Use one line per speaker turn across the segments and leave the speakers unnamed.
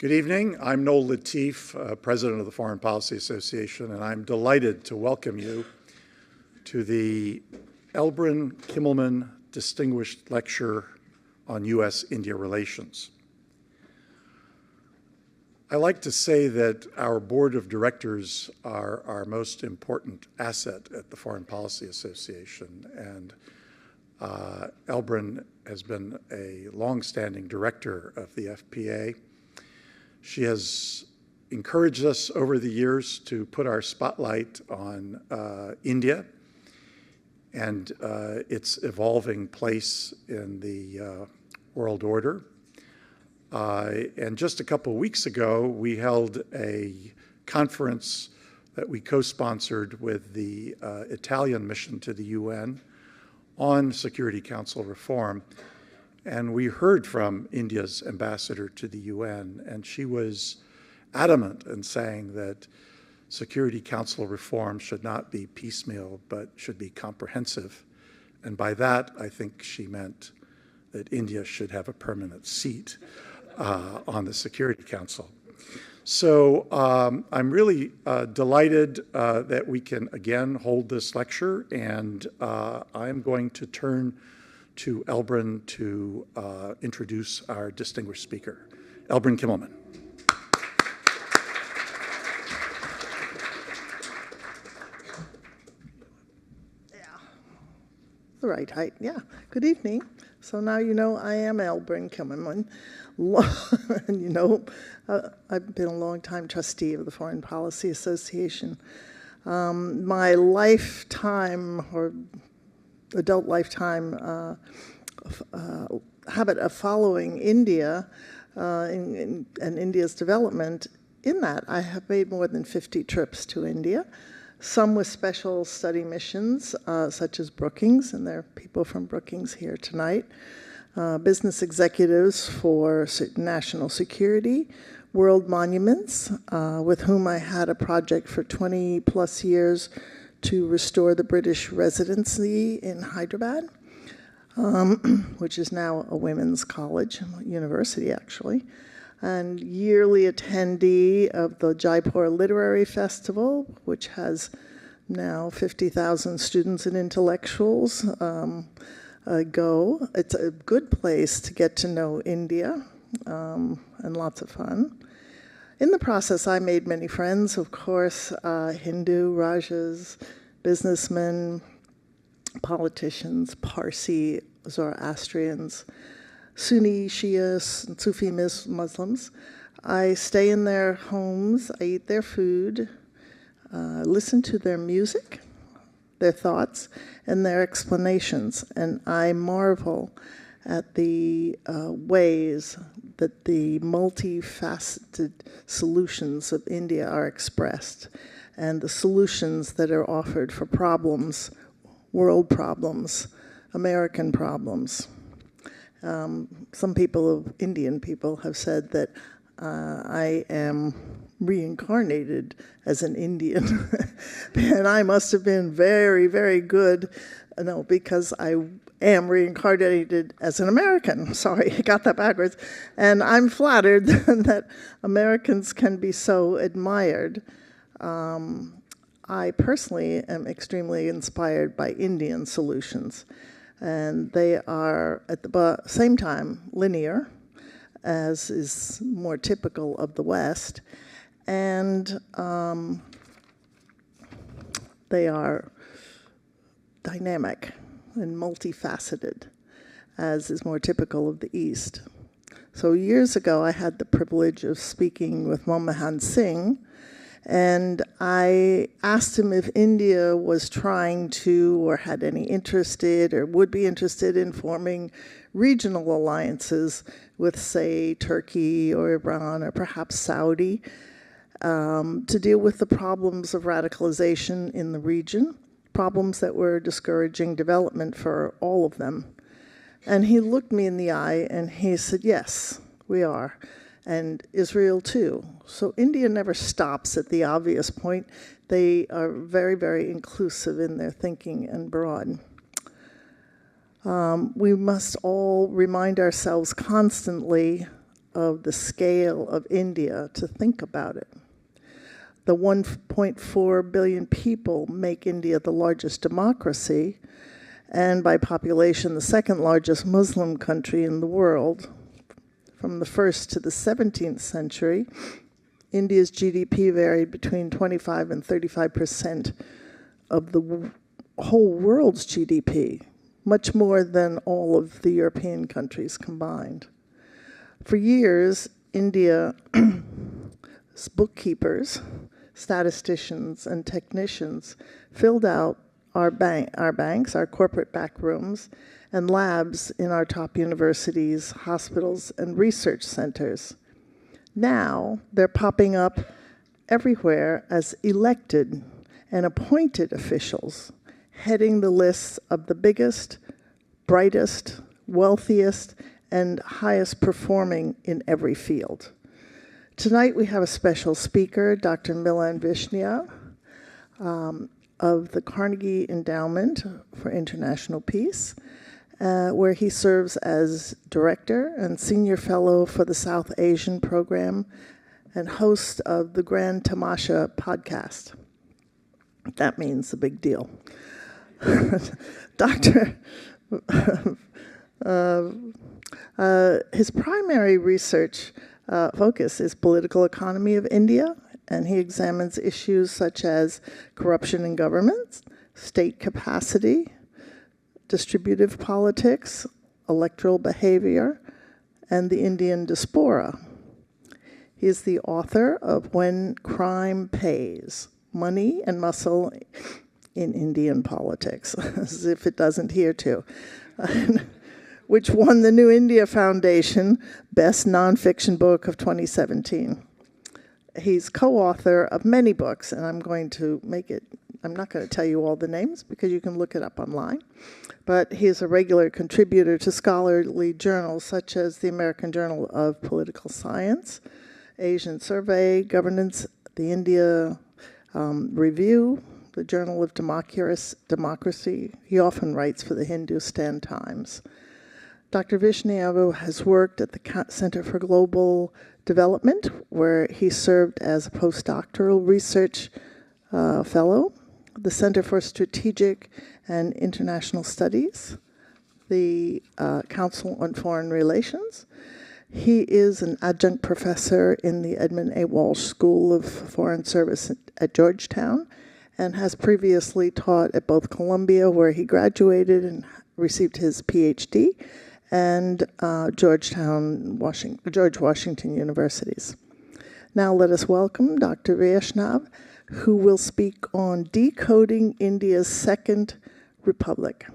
Good evening. I'm Noel Latif, President of the Foreign Policy Association, and I'm delighted to welcome you to the Elbrin Kimmelman Distinguished Lecture on U.S.-India Relations. I like to say that our board of directors are our most important asset at the Foreign Policy Association, and Elbrin has been a long-standing director of the FPA. She has encouraged us over the years to put our spotlight on India and its evolving place in the world order. And just a couple of weeks ago, we held a conference that we co-sponsored with the Italian mission to the UN on Security Council reform. And we heard from India's ambassador to the UN, and she was adamant in saying that Security Council reform should not be piecemeal, but should be comprehensive. And by that, I think she meant that India should have a permanent seat on the Security Council. So I'm really delighted that we can again hold this lecture, and I'm going to turn to Elbrin to introduce our distinguished speaker, Elbrin Kimmelman.
Yeah, the right height, yeah. Good evening. So now you know I am Elbrin Kimmelman. And you know, I've been a long-time trustee of the Foreign Policy Association. My lifetime, or adult lifetime habit of following India and India's development, in that I have made more than 50 trips to India, some with special study missions, such as Brookings, and there are people from Brookings here tonight, business executives for national security, world monuments, with whom I had a project for 20 plus years to restore the British residency in Hyderabad, which is now a women's college, university actually, and yearly attendee of the Jaipur Literary Festival, which has now 50,000 students and intellectuals go. It's a good place to get to know India, and lots of fun. In the process, I made many friends, of course, Hindu, Rajas, businessmen, politicians, Parsi, Zoroastrians, Sunni, Shia, Sufi Muslims. I stay in their homes, I eat their food, listen to their music, their thoughts, and their explanations, and I marvel at the ways that the multifaceted solutions of India are expressed, and the solutions that are offered for problems, world problems, American problems. Some people, Indian people, have said that I am reincarnated as an Indian, and I must have been very, very good, no, because I am reincarnated as an American. Sorry, I got that backwards. And I'm flattered that Americans can be so admired. I personally am extremely inspired by Indian solutions, and they are at the same time linear, as is more typical of the West, and they are dynamic and multifaceted, as is more typical of the East. So years ago, I had the privilege of speaking with Manmohan Singh, and I asked him if India was trying to, or had any interested, or would be interested in forming regional alliances with, say, Turkey or Iran or perhaps Saudi, to deal with the problems of radicalization in the region, problems that were discouraging development for all of them. And he looked me in the eye and he said, yes, we are, and Israel too. So India never stops at the obvious point. They are very, very inclusive in their thinking and broad. We must all remind ourselves constantly of the scale of India to think about it. The 1.4 billion people make India the largest democracy, and by population, the second largest Muslim country in the world. From the 1st to the 17th century, India's GDP varied between 25 and 35% of the whole world's GDP, much more than all of the European countries combined. For years, India's bookkeepers, statisticians, and technicians filled out our banks, our corporate back rooms, and labs in our top universities, hospitals, and research centers. Now, they're popping up everywhere as elected and appointed officials, heading the lists of the biggest, brightest, wealthiest, and highest performing in every field. Tonight we have a special speaker, Dr. Milan Vaishnav, of the Carnegie Endowment for International Peace, where he serves as director and senior fellow for the South Asian program and host of the Grand Tamasha podcast. That means a big deal. His primary research focus is political economy of India, and he examines issues such as corruption in governments, state capacity, distributive politics, electoral behavior, and the Indian diaspora. He is the author of When Crime Pays, Money and Muscle in Indian Politics, as if it doesn't here too, which won the New India Foundation Best Nonfiction Book of 2017. He's co-author of many books, and I'm not going to tell you all the names because you can look it up online, but he is a regular contributor to scholarly journals such as the American Journal of Political Science, Asian Survey, Governance, the India Review, the Journal of Democracy. He often writes for the Hindustan Times. Dr. Vaishnav has worked at the Center for Global Development, where he served as a postdoctoral research fellow, the Center for Strategic and International Studies, the Council on Foreign Relations. He is an adjunct professor in the Edmund A. Walsh School of Foreign Service at Georgetown, and has previously taught at both Columbia, where he graduated and received his PhD, and George Washington Universities. Now let us welcome Dr. Vaishnav, who will speak on decoding India's second republic.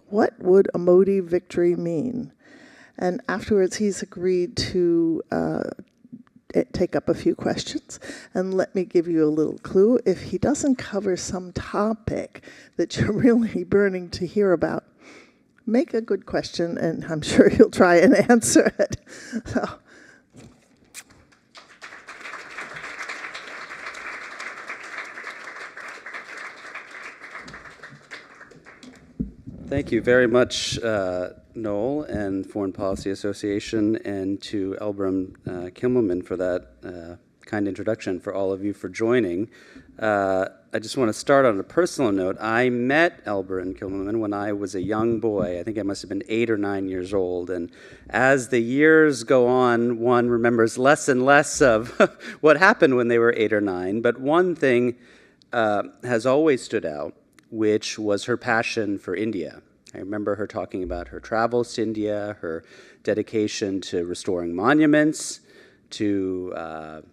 What would a Modi victory mean? And afterwards, he's agreed to take up a few questions. And let me give you a little clue. If he doesn't cover some topic that you're really burning to hear about, make a good question, and I'm sure he'll try and answer it. So.
Thank you very much, Noel and Foreign Policy Association, and to Elbram Kimmelman for that kind introduction, for all of you for joining. I just want to start on a personal note. I met Elbram Kimmelman when I was a young boy. I think I must have been 8 or 9 years old. And as the years go on, one remembers less and less of what happened when they were 8 or 9. But one thing has always stood out, which was her passion for India. I remember her talking about her travels to India, her dedication to restoring monuments, to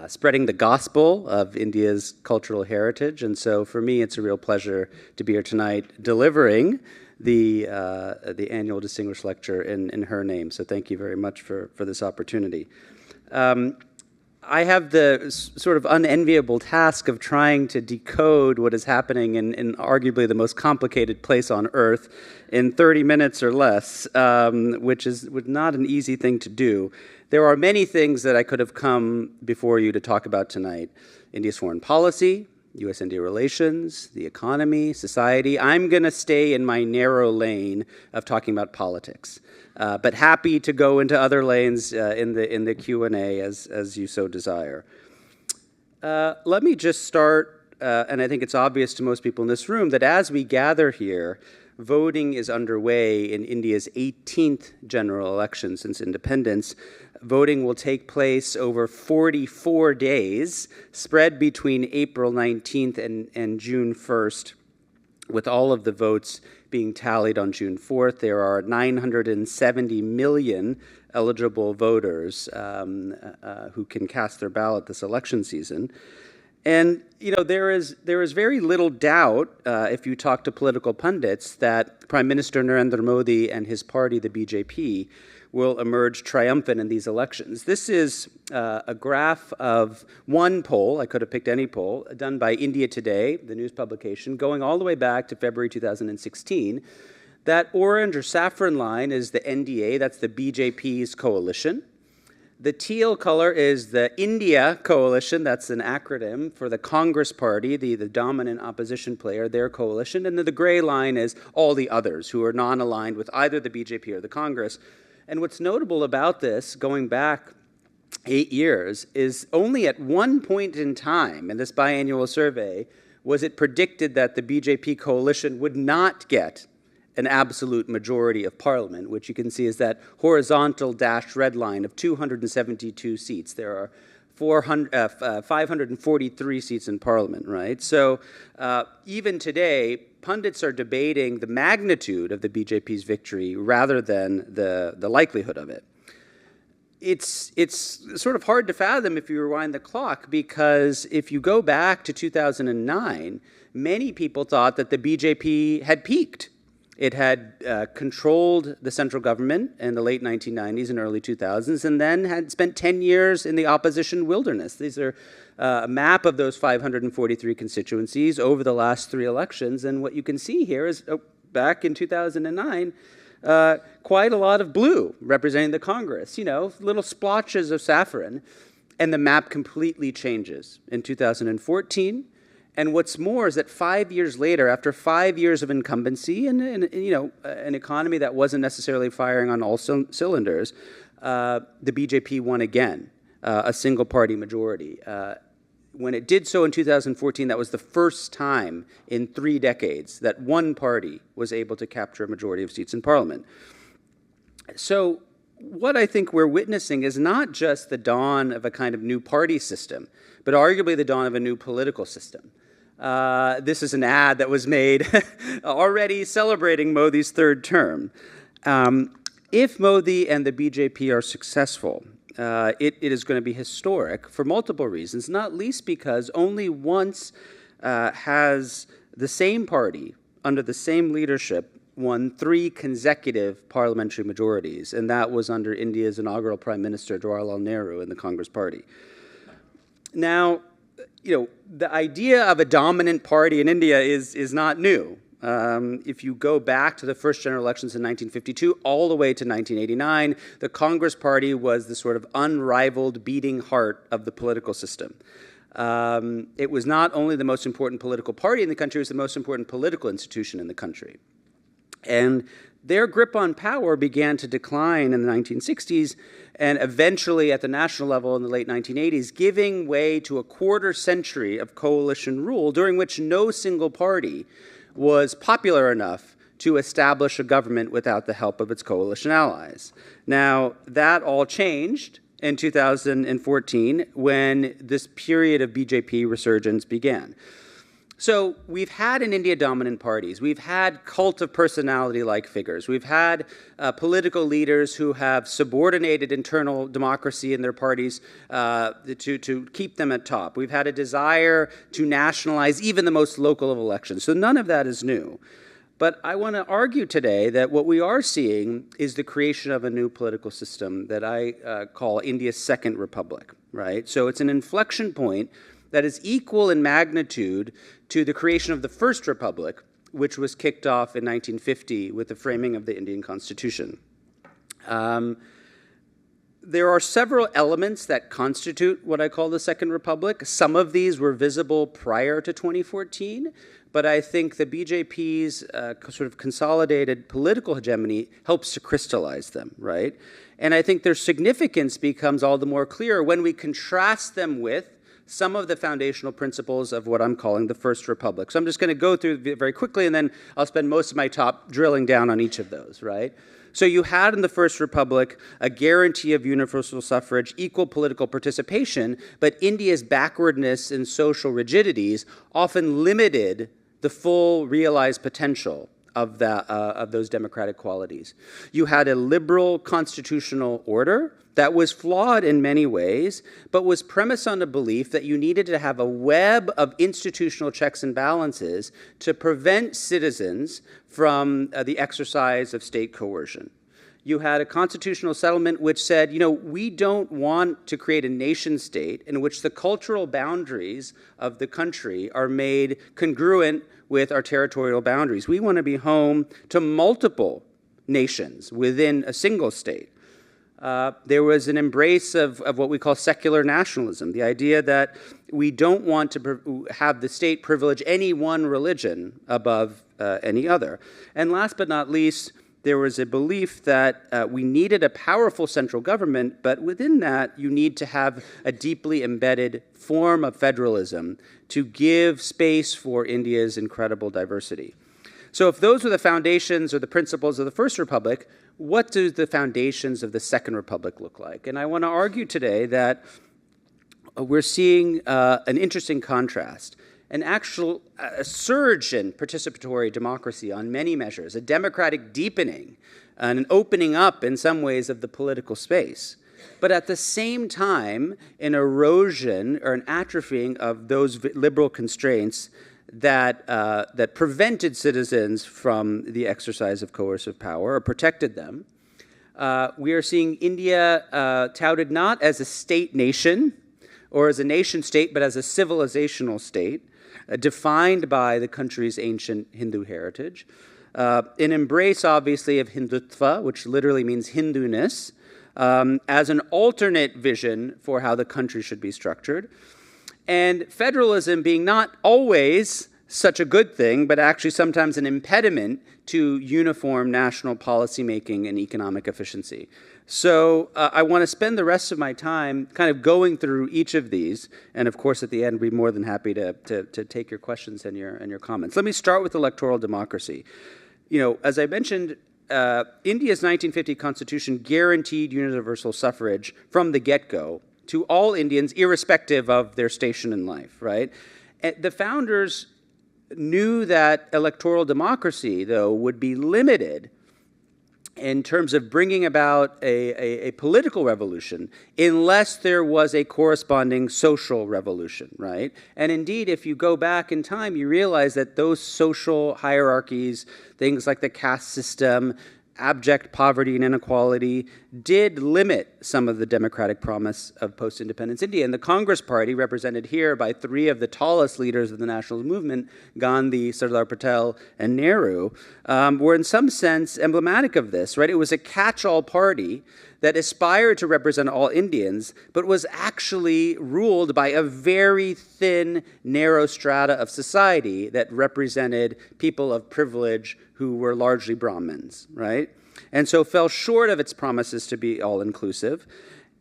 spreading the gospel of India's cultural heritage. And so for me, it's a real pleasure to be here tonight delivering the annual Distinguished Lecture in her name. So thank you very much for this opportunity. I have the sort of unenviable task of trying to decode what is happening in arguably the most complicated place on earth in 30 minutes or less, which is not an easy thing to do. There are many things that I could have come before you to talk about tonight. India's foreign policy, U.S.-India relations, the economy, society. I'm going to stay in my narrow lane of talking about politics, but happy to go into other lanes in the Q&A as you so desire. Let me just start, and I think it's obvious to most people in this room that as we gather here, voting is underway in India's 18th general election since independence. Voting will take place over 44 days, spread between April 19th and June 1st, with all of the votes being tallied on June 4th. There are 970 million eligible voters who can cast their ballot this election season. And, there is very little doubt, if you talk to political pundits, that Prime Minister Narendra Modi and his party, the BJP, will emerge triumphant in these elections. This is a graph of one poll, I could have picked any poll, done by India Today, the news publication, going all the way back to February 2016. That orange or saffron line is the NDA, that's the BJP's coalition. The teal color is the India Coalition, that's an acronym for the Congress Party, the dominant opposition player, their coalition. And then the gray line is all the others who are non-aligned with either the BJP or the Congress. And what's notable about this, going back 8 years, is only at one point in time in this biannual survey was it predicted that the BJP coalition would not get an absolute majority of parliament, which you can see is that horizontal dashed red line of 272 seats. There are 543 seats in parliament, right? So even today, pundits are debating the magnitude of the BJP's victory rather than the likelihood of it. It's sort of hard to fathom if you rewind the clock, because if you go back to 2009, many people thought that the BJP had peaked. It had controlled the central government in the late 1990s and early 2000s, and then had spent 10 years in the opposition wilderness. These are a map of those 543 constituencies over the last 3 elections, and what you can see here is, back in 2009, quite a lot of blue representing the Congress, little splotches of saffron, and the map completely changes in 2014. And what's more is that 5 years later, after 5 years of incumbency and an economy that wasn't necessarily firing on all cylinders, the BJP won again, a single-party majority. When it did so in 2014, that was the first time in 3 decades that one party was able to capture a majority of seats in parliament. So what I think we're witnessing is not just the dawn of a kind of new party system, but arguably the dawn of a new political system. This is an ad that was made already celebrating Modi's 3rd term. If Modi and the BJP are successful, it is going to be historic for multiple reasons, not least because only once has the same party under the same leadership won 3 consecutive parliamentary majorities, and that was under India's inaugural Prime Minister Jawaharlal Nehru in the Congress Party. Now, the idea of a dominant party in India is not new. If you go back to the first general elections in 1952 all the way to 1989, the Congress Party was the sort of unrivaled beating heart of the political system. It was not only the most important political party in the country, it was the most important political institution in the country. And their grip on power began to decline in the 1960s and eventually at the national level in the late 1980s, giving way to a quarter century of coalition rule during which no single party was popular enough to establish a government without the help of its coalition allies. Now, that all changed in 2014 when this period of BJP resurgence began. So we've had in India dominant parties. We've had cult of personality-like figures. We've had political leaders who have subordinated internal democracy in their parties to keep them at top. We've had a desire to nationalize even the most local of elections. So none of that is new. But I want to argue today that what we are seeing is the creation of a new political system that I call India's second republic, right? So it's an inflection point that is equal in magnitude to the creation of the First Republic, which was kicked off in 1950 with the framing of the Indian Constitution. there are several elements that constitute what I call the Second Republic. Some of these were visible prior to 2014, but I think the BJP's sort of consolidated political hegemony helps to crystallize them, right? And I think their significance becomes all the more clear when we contrast them with some of the foundational principles of what I'm calling the First Republic. So I'm just going to go through it very quickly, and then I'll spend most of my talk drilling down on each of those, right? So you had in the First Republic a guarantee of universal suffrage, equal political participation, but India's backwardness and social rigidities often limited the full realized potential of those democratic qualities. You had a liberal constitutional order that was flawed in many ways, but was premised on a belief that you needed to have a web of institutional checks and balances to prevent citizens from the exercise of state coercion. You had a constitutional settlement which said, we don't want to create a nation state in which the cultural boundaries of the country are made congruent with our territorial boundaries. We want to be home to multiple nations within a single state. There was an embrace of what we call secular nationalism, the idea that we don't want to have the state privilege any one religion above any other. And last but not least, there was a belief that we needed a powerful central government, but within that, you need to have a deeply embedded form of federalism to give space for India's incredible diversity. So if those were the foundations or the principles of the First Republic, what do the foundations of the Second Republic look like? And I want to argue today that we're seeing an interesting contrast, an actual surge in participatory democracy on many measures, a democratic deepening, and an opening up in some ways of the political space. But at the same time, an erosion or an atrophying of those liberal constraints that prevented citizens from the exercise of coercive power or protected them. We are seeing India touted not as a state nation or as a nation state, but as a civilizational state, defined by the country's ancient Hindu heritage. An embrace, obviously, of Hindutva, which literally means Hinduness, as an alternate vision for how the country should be structured. And federalism being not always such a good thing, but actually sometimes an impediment to uniform national policymaking and economic efficiency. So I want to spend the rest of my time kind of going through each of these, and of course at the end, we'd be more than happy to take your questions and your comments. Let me start with electoral democracy. As I mentioned, India's 1950 constitution guaranteed universal suffrage from the get-go to all Indians, irrespective of their station in life, right? The founders knew that electoral democracy, though, would be limited in terms of bringing about a political revolution unless there was a corresponding social revolution, right? And indeed, if you go back in time, you realize that those social hierarchies, things like the caste system, abject poverty and inequality, did limit some of the democratic promise of post-independence India. And the Congress Party, represented here by three of the tallest leaders of the nationalist movement, Gandhi, Sardar Patel, and Nehru, were in some sense emblematic of this, right? It was a catch-all party that aspired to represent all Indians, but was actually ruled by a very thin, narrow strata of society that represented people of privilege who were largely Brahmins, right? And so fell short of its promises to be all-inclusive.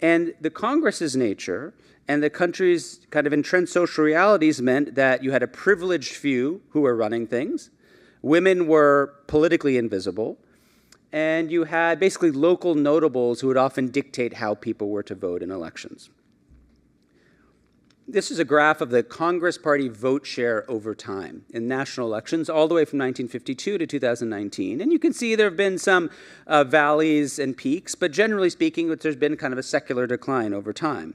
And the Congress's nature and the country's kind of entrenched social realities meant that you had a privileged few who were running things, women were politically invisible, and you had basically local notables who would often dictate how people were to vote in elections. This is a graph of the Congress Party vote share over time in national elections, all the way from 1952 to 2019. And you can see there have been some valleys and peaks, but generally speaking, there's been kind of a secular decline over time.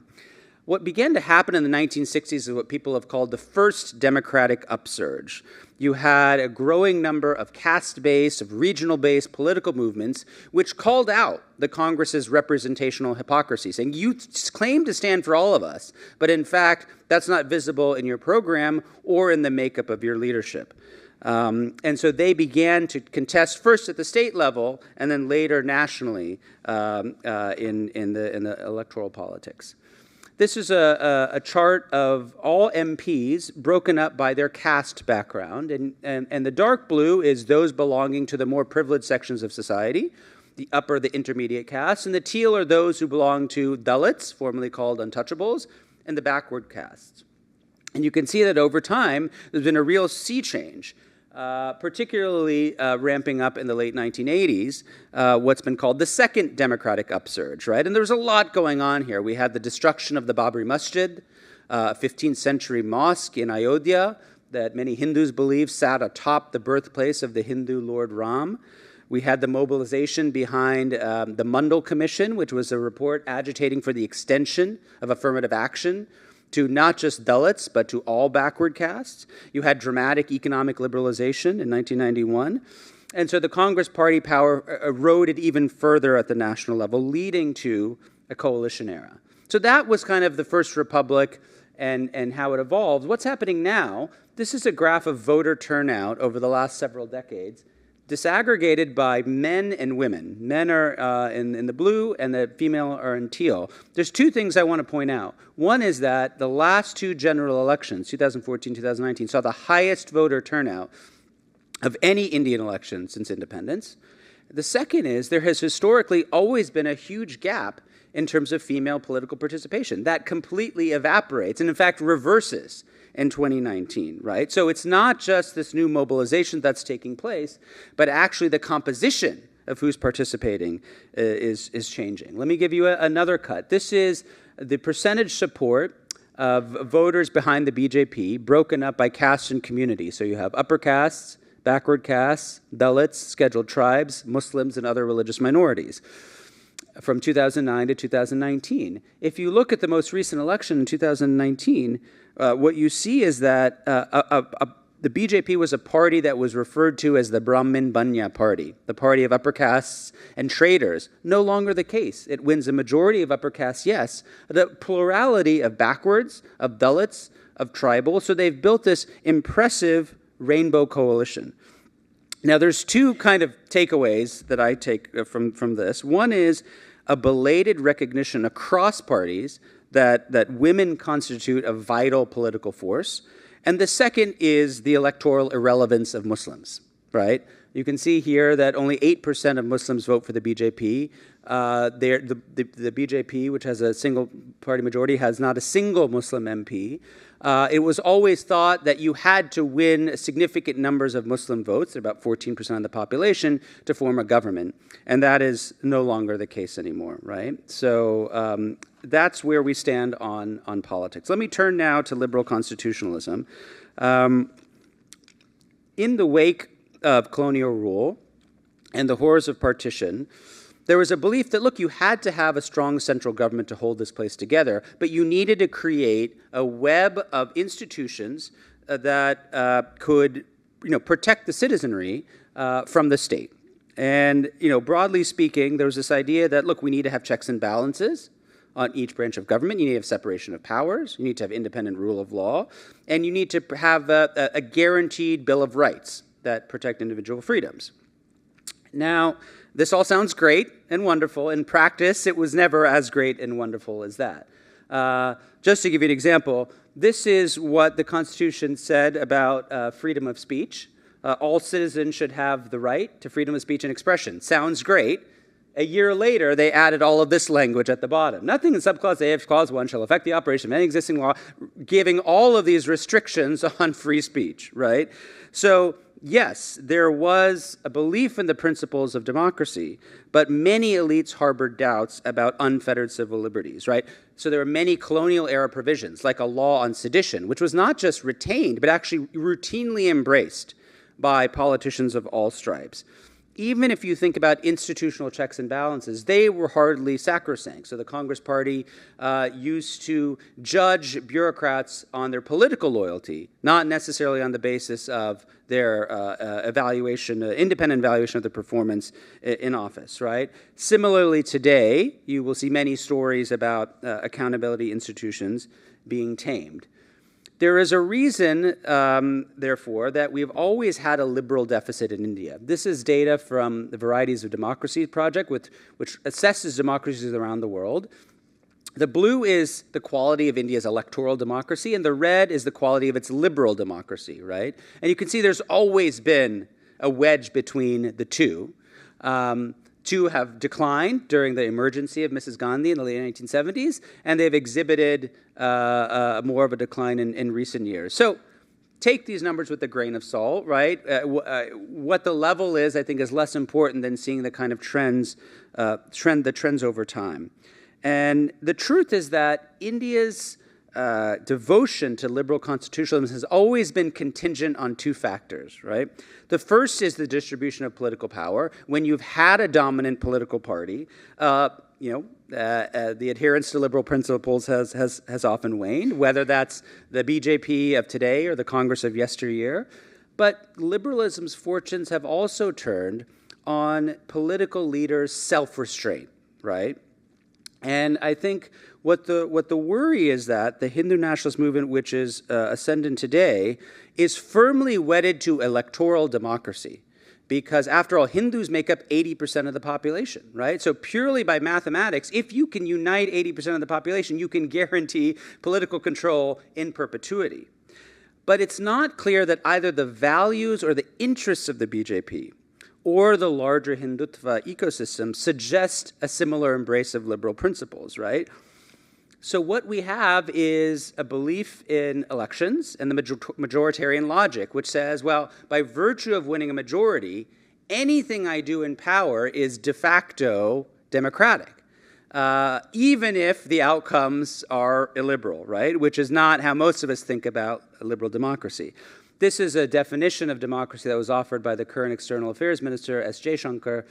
What began to happen in the 1960s is what people have called the first democratic upsurge. You had a growing number of caste-based, of regional-based political movements which called out the Congress's representational hypocrisy, saying, you claim to stand for all of us, but in fact, that's not visible in your program or in the makeup of your leadership. And so they began to contest first at the state level and then later nationally in the electoral politics. This is a chart of all MPs broken up by their caste background. And the dark blue is those belonging to the more privileged sections of society, the upper, the intermediate castes. And the teal are those who belong to Dalits, formerly called untouchables, and the backward castes. And you can see that over time, there's been a real sea change. Particularly ramping up in the late 1980s, what's been called the second democratic upsurge, right? And there was a lot going on here. We had the destruction of the Babri Masjid, a 15th century mosque in Ayodhya that many Hindus believe sat atop the birthplace of the Hindu Lord Ram. We had the mobilization behind the Mundal Commission, which was a report agitating for the extension of affirmative action to not just Dalits, but to all backward castes. You had dramatic economic liberalization in 1991. And so the Congress Party power eroded even further at the national level, leading to a coalition era. So that was kind of the First Republic and how it evolved. What's happening now, this is a graph of voter turnout over the last several decades, disaggregated by men and women. Men are in the blue and the female are in teal. There's two things I want to point out. One is that the last two general elections, 2014, 2019, saw the highest voter turnout of any Indian election since independence. The second is there has historically always been a huge gap in terms of female political participation. That completely evaporates and in fact reverses in 2019, right? So it's not just this new mobilization that's taking place, but actually the composition of who's participating is changing. Let me give you another cut. This is the percentage support of voters behind the BJP broken up by caste and community. So you have upper castes, backward castes, Dalits, scheduled tribes, Muslims, and other religious minorities from 2009 to 2019. If you look at the most recent election in 2019, what you see is that the BJP was a party that was referred to as the Brahmin Banya party, the party of upper castes and traders. No longer the case. It wins a majority of upper castes, yes, the plurality of backwards, of Dalits, of tribal. So they've built this impressive rainbow coalition. Now, there's two kind of takeaways that I take from this. One is a belated recognition across parties that women constitute a vital political force. And the second is the electoral irrelevance of Muslims, right? You can see here that only 8% of Muslims vote for the BJP. The BJP, which has a single party majority, has not a single Muslim MP. It was always thought that you had to win significant numbers of Muslim votes, about 14% of the population, to form a government. And that is no longer the case anymore, right? So that's where we stand on politics. Let me turn now to liberal constitutionalism. In the wake of colonial rule and the horrors of partition, there was a belief that, look, you had to have a strong central government to hold this place together, but you needed to create a web of institutions that could, protect the citizenry from the state. And, broadly speaking, there was this idea that, look, we need to have checks and balances on each branch of government. You need to have separation of powers. You need to have independent rule of law. And you need to have a guaranteed Bill of Rights that protect individual freedoms. Now, this all sounds great and wonderful. In practice, it was never as great and wonderful as that. Just to give you an example, this is what the Constitution said about freedom of speech. All citizens should have the right to freedom of speech and expression. Sounds great. A year later, they added all of this language at the bottom. Nothing in subclause A of clause 1 shall affect the operation of any existing law, giving all of these restrictions on free speech, right? So, yes, there was a belief in the principles of democracy, but many elites harbored doubts about unfettered civil liberties, right? So there were many colonial-era provisions, like a law on sedition, which was not just retained, but actually routinely embraced by politicians of all stripes. Even if you think about institutional checks and balances, they were hardly sacrosanct. So the Congress Party used to judge bureaucrats on their political loyalty, not necessarily on the basis of their independent evaluation of their performance in office, right? Similarly, today, you will see many stories about accountability institutions being tamed. There is a reason, therefore, that we've always had a liberal deficit in India. This is data from the Varieties of Democracy project, which assesses democracies around the world. The blue is the quality of India's electoral democracy, and the red is the quality of its liberal democracy, right? And you can see there's always been a wedge between the two. Two have declined during the emergency of Mrs. Gandhi in the late 1970s, and they've exhibited more of a decline in recent years. So take these numbers with a grain of salt, right? What the level is, I think, is less important than seeing the kind of trends over time. And the truth is that India's devotion to liberal constitutionalism has always been contingent on two factors, right? The first is the distribution of political power. When you've had a dominant political party, the adherence to liberal principles has often waned, whether that's the BJP of today or the Congress of yesteryear. But liberalism's fortunes have also turned on political leaders' self-restraint, right? And I think what the worry is that the Hindu nationalist movement, which is ascendant today, is firmly wedded to electoral democracy. Because after all, Hindus make up 80% of the population, right? So purely by mathematics, if you can unite 80% of the population, you can guarantee political control in perpetuity. But it's not clear that either the values or the interests of the BJP or the larger Hindutva ecosystem suggest a similar embrace of liberal principles, right? So what we have is a belief in elections and the majoritarian logic, which says, well, by virtue of winning a majority, anything I do in power is de facto democratic, even if the outcomes are illiberal, right? Which is not how most of us think about a liberal democracy. This is a definition of democracy that was offered by the current External Affairs Minister, S. Jaishankar,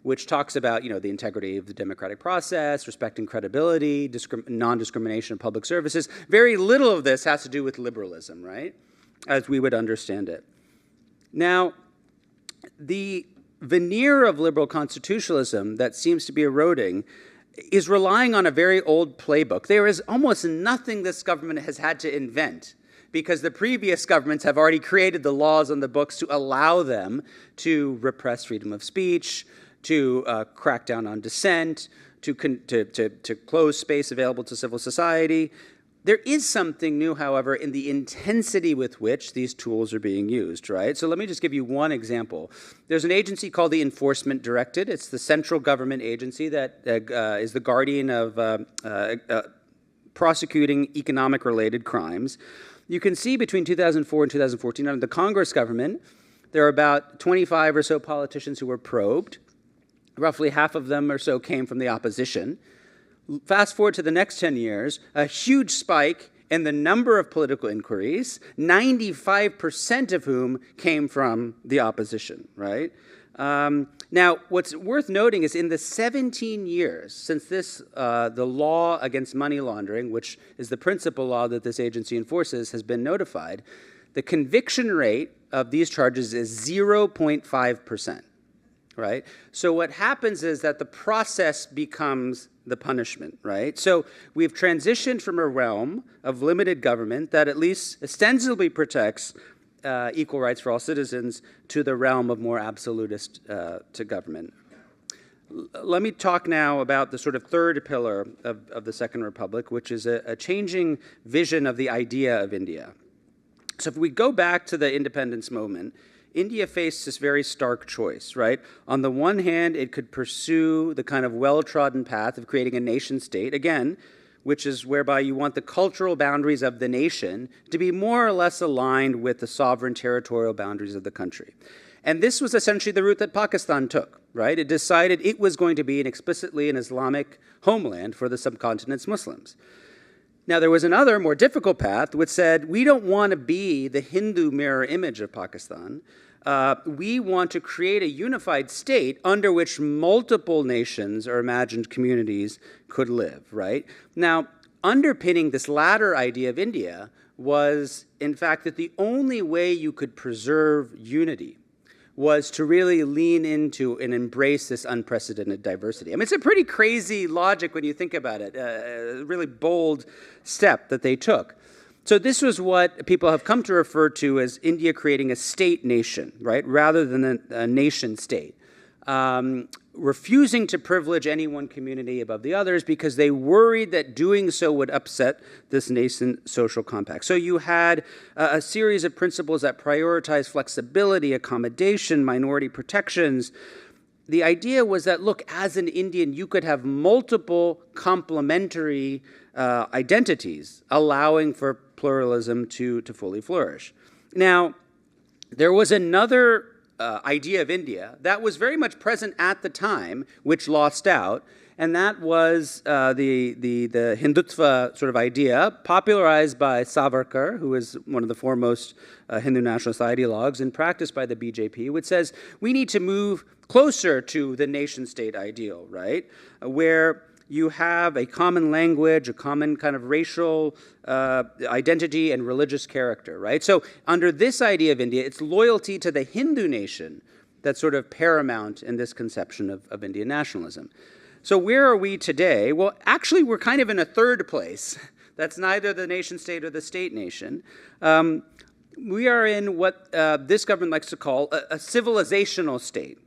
which talks about, the integrity of the democratic process, respecting credibility, non-discrimination of public services. Very little of this has to do with liberalism, right, as we would understand it. Now, the veneer of liberal constitutionalism that seems to be eroding is relying on a very old playbook. There is almost nothing this government has had to invent, because the previous governments have already created the laws on the books to allow them to repress freedom of speech, to crack down on dissent, to close space available to civil society. There is something new, however, in the intensity with which these tools are being used, right? So let me just give you one example. There's an agency called the Enforcement Directorate. It's the central government agency that is the guardian of prosecuting economic-related crimes. You can see between 2004 and 2014, under the Congress government, there are about 25 or so politicians who were probed. Roughly half of them or so came from the opposition. Fast forward to the next 10 years, a huge spike in the number of political inquiries, 95% of whom came from the opposition, right? Now, what's worth noting is in the 17 years since the law against money laundering, which is the principal law that this agency enforces, has been notified, the conviction rate of these charges is 0.5%, right? So what happens is that the process becomes the punishment, right? So we've transitioned from a realm of limited government that at least ostensibly protects equal rights for all citizens to the realm of more absolutist to government. Let me talk now about the sort of third pillar of the Second Republic, which is a changing vision of the idea of India. So if we go back to the independence moment, India faced this very stark choice, right? On the one hand, it could pursue the kind of well-trodden path of creating a nation state, again, which is whereby you want the cultural boundaries of the nation to be more or less aligned with the sovereign territorial boundaries of the country. And this was essentially the route that Pakistan took, right? It decided it was going to be explicitly an Islamic homeland for the subcontinent's Muslims. Now, there was another, more difficult path which said, we don't want to be the Hindu mirror image of Pakistan. We want to create a unified state under which multiple nations or imagined communities could live, right? Now, underpinning this latter idea of India was, in fact, that the only way you could preserve unity was to really lean into and embrace this unprecedented diversity. I mean, it's a pretty crazy logic when you think about it, a really bold step that they took. So this was what people have come to refer to as India creating a state nation, right, rather than a nation state, refusing to privilege any one community above the others because they worried that doing so would upset this nascent social compact. So you had a series of principles that prioritize flexibility, accommodation, minority protections. The idea was that, look, as an Indian, you could have multiple complementary identities, allowing for pluralism to fully flourish. Now, there was another idea of India that was very much present at the time, which lost out, and that was the Hindutva sort of idea, popularized by Savarkar, who is one of the foremost Hindu nationalist ideologues, and practiced by the BJP, which says we need to move closer to the nation-state ideal, right, where you have a common language, a common kind of racial identity and religious character, right? So under this idea of India, it's loyalty to the Hindu nation that's sort of paramount in this conception of Indian nationalism. So where are we today? Well, actually, we're kind of in a third place. That's neither the nation state or the state nation. We are in what this government likes to call a civilizational state,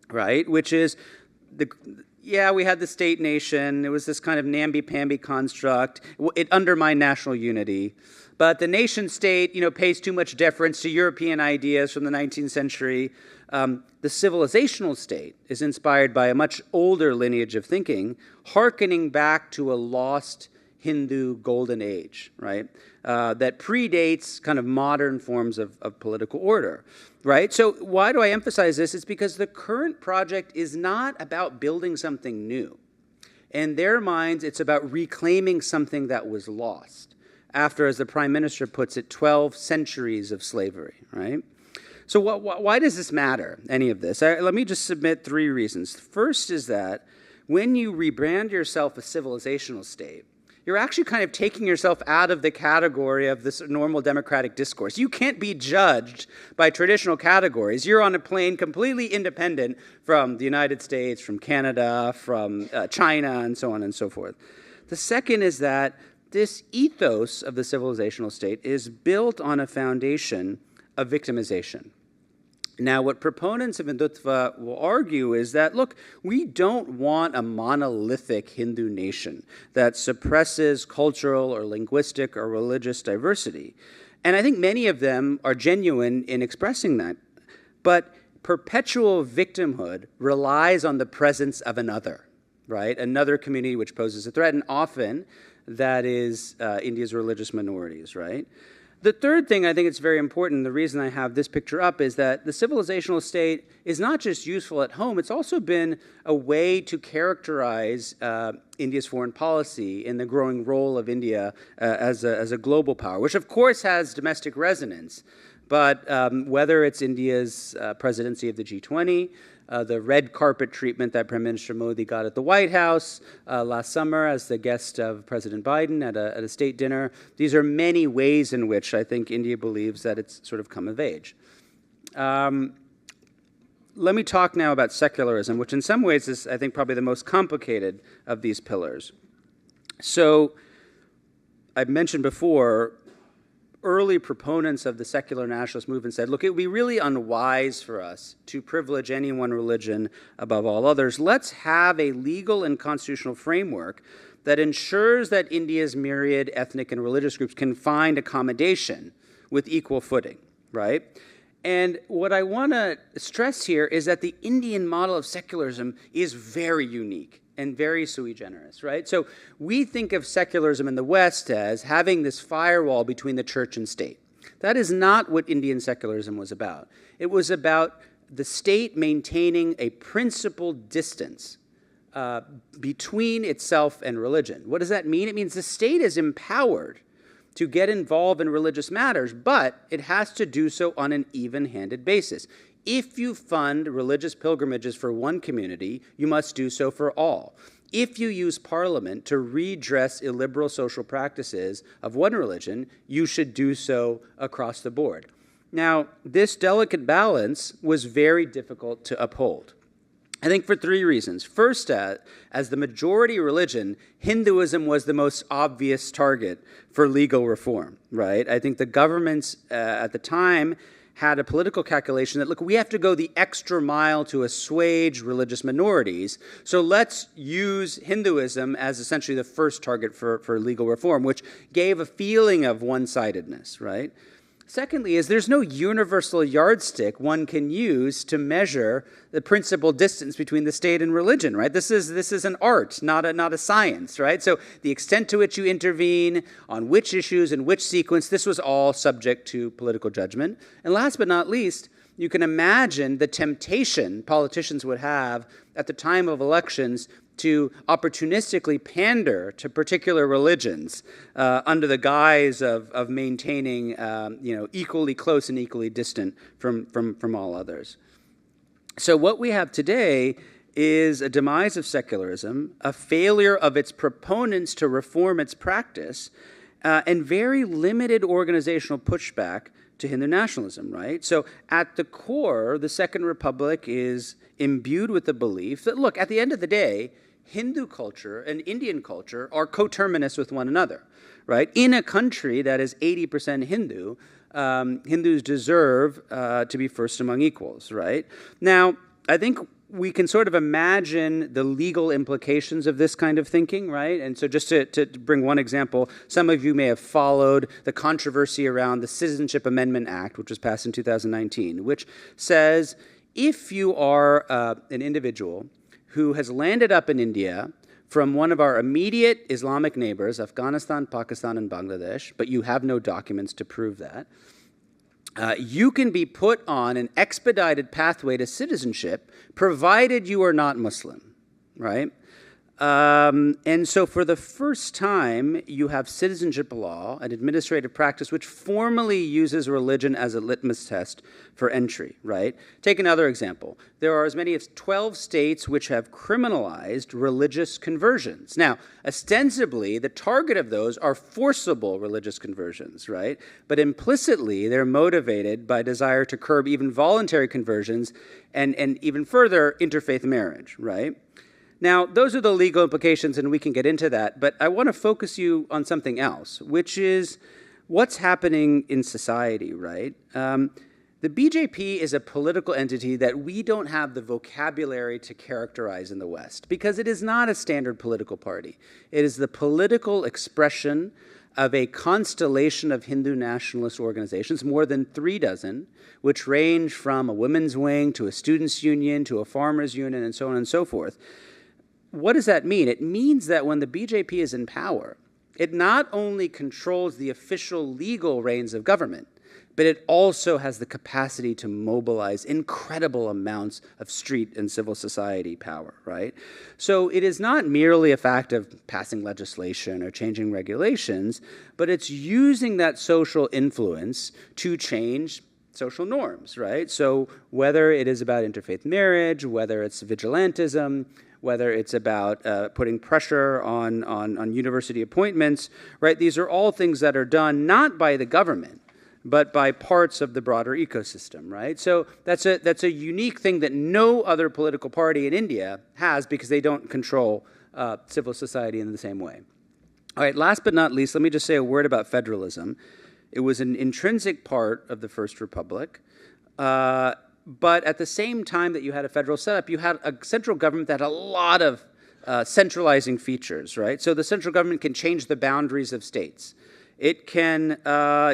right? Which is we had the state nation. It was this kind of namby-pamby construct. It undermined national unity. But the nation state, pays too much deference to European ideas from the 19th century. The civilizational state is inspired by a much older lineage of thinking, hearkening back to a lost Hindu golden age, right? That predates kind of modern forms of political order, right? So why do I emphasize this? It's because the current project is not about building something new. In their minds, it's about reclaiming something that was lost after, as the Prime Minister puts it, 12 centuries of slavery, right? So why does this matter, any of this? Let me just submit 3 reasons. First is that when you rebrand yourself a civilizational state, you're actually kind of taking yourself out of the category of this normal democratic discourse. You can't be judged by traditional categories. You're on a plane completely independent from the United States, from Canada, from China, and so on and so forth. The second is that this ethos of the civilizational state is built on a foundation of victimization. Now, what proponents of Hindutva will argue is that, look, we don't want a monolithic Hindu nation that suppresses cultural or linguistic or religious diversity. And I think many of them are genuine in expressing that. But perpetual victimhood relies on the presence of another, right? Another community which poses a threat, and often that is India's religious minorities, right? The third thing I think it's very important, the reason I have this picture up, is that the civilizational state is not just useful at home, it's also been a way to characterize India's foreign policy in the growing role of India as a global power, which of course has domestic resonance. But whether it's India's presidency of the G20, the red carpet treatment that Prime Minister Modi got at the White House last summer as the guest of President Biden at a state dinner. These are many ways in which I think India believes that it's sort of come of age. Let me talk now about secularism, which in some ways is, I think, probably the most complicated of these pillars. So I've mentioned before, early proponents of the secular nationalist movement said, look, it would be really unwise for us to privilege any one religion above all others. Let's have a legal and constitutional framework that ensures that India's myriad ethnic and religious groups can find accommodation with equal footing, right? And what I want to stress here is that the Indian model of secularism is very unique and very sui generis, right? So we think of secularism in the West as having this firewall between the church and state. That is not what Indian secularism was about. It was about the state maintaining a principled distance between itself and religion. What does that mean? It means the state is empowered to get involved in religious matters, but it has to do so on an even-handed basis. If you fund religious pilgrimages for one community, you must do so for all. If you use parliament to redress illiberal social practices of one religion, you should do so across the board. Now, this delicate balance was very difficult to uphold. I think for three reasons. First, as the majority religion, Hinduism was the most obvious target for legal reform, right? I think the governments at the time had a political calculation that, look, we have to go the extra mile to assuage religious minorities, so let's use Hinduism as essentially the first target for legal reform, which gave a feeling of one-sidedness, right? Secondly, is there's no universal yardstick one can use to measure the principal distance between the state and religion, right? This is an art, not a science, right? So the extent to which you intervene, on which issues, in which sequence, this was all subject to political judgment. And last but not least, you can imagine the temptation politicians would have at the time of elections to opportunistically pander to particular religions under the guise of maintaining, equally close and equally distant from all others. So what we have today is a demise of secularism, a failure of its proponents to reform its practice, and very limited organizational pushback to Hindu nationalism, right? So at the core, the Second Republic is imbued with the belief that, look, at the end of the day, Hindu culture and Indian culture are coterminous with one another, right? In a country that is 80% Hindu, Hindus deserve to be first among equals, right? Now, I think we can sort of imagine the legal implications of this kind of thinking, right? And so just to bring one example, some of you may have followed the controversy around the Citizenship Amendment Act, which was passed in 2019, which says if you are an individual who has landed up in India from one of our immediate Islamic neighbors, Afghanistan, Pakistan, and Bangladesh, but you have no documents to prove that, you can be put on an expedited pathway to citizenship, provided you are not Muslim, right? And so for the first time, you have citizenship law, an administrative practice which formally uses religion as a litmus test for entry, right? Take another example. There are as many as 12 states which have criminalized religious conversions. Now, ostensibly, the target of those are forcible religious conversions, right? But implicitly, they're motivated by desire to curb even voluntary conversions and even further, interfaith marriage, right? Now, those are the legal implications, and we can get into that, but I want to focus you on something else, which is what's happening in society, right? The BJP is a political entity that we don't have the vocabulary to characterize in the West, because it is not a standard political party. It is the political expression of a constellation of Hindu nationalist organizations, more than 36, which range from a women's wing to a students' union to a farmers' union and so on and so forth. What does that mean? It means that when the BJP is in power, it not only controls the official legal reins of government, but it also has the capacity to mobilize incredible amounts of street and civil society power, right? So it is not merely a fact of passing legislation or changing regulations, but it's using that social influence to change social norms, right? So whether it is about interfaith marriage, whether it's vigilantism, whether it's about putting pressure on university appointments, right? These are all things that are done not by the government, but by parts of the broader ecosystem, right? So that's a unique thing that no other political party in India has, because they don't control civil society in the same way. All right, last but not least, let me just say a word about federalism. It was an intrinsic part of the First Republic. But at the same time that you had a federal setup, you had a central government that had a lot of centralizing features, right? So the central government can change the boundaries of states. It can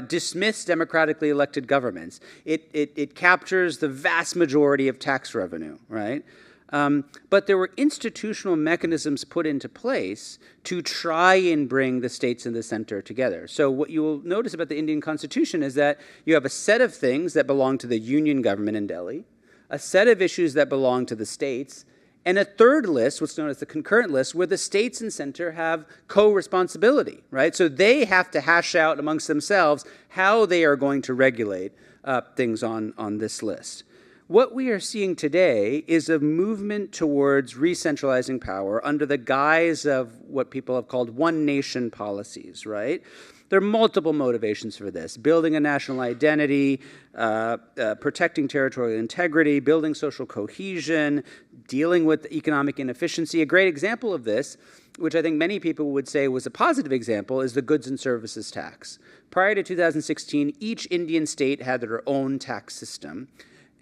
dismiss democratically elected governments. It captures the vast majority of tax revenue, right? But there were institutional mechanisms put into place to try and bring the states and the center together. So what you will notice about the Indian Constitution is that you have a set of things that belong to the union government in Delhi, a set of issues that belong to the states, and a third list, what's known as the concurrent list, where the states and center have co-responsibility, right? So they have to hash out amongst themselves how they are going to regulate things on this list. What we are seeing today is a movement towards re-centralizing power under the guise of what people have called one nation policies, right? There are multiple motivations for this: building a national identity, protecting territorial integrity, building social cohesion, dealing with economic inefficiency. A great example of this, which I think many people would say was a positive example, is the goods and services tax. Prior to 2016, each Indian state had their own tax system.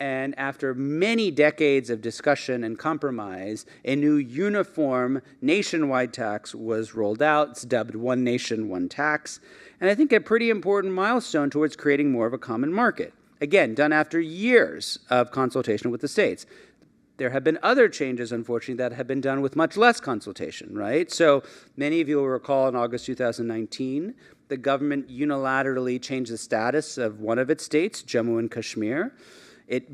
And after many decades of discussion and compromise, a new uniform nationwide tax was rolled out. It's dubbed One Nation, One Tax. And I think a pretty important milestone towards creating more of a common market. Again, done after years of consultation with the states. There have been other changes, unfortunately, that have been done with much less consultation, right? So many of you will recall in August 2019, the government unilaterally changed the status of one of its states, Jammu and Kashmir. It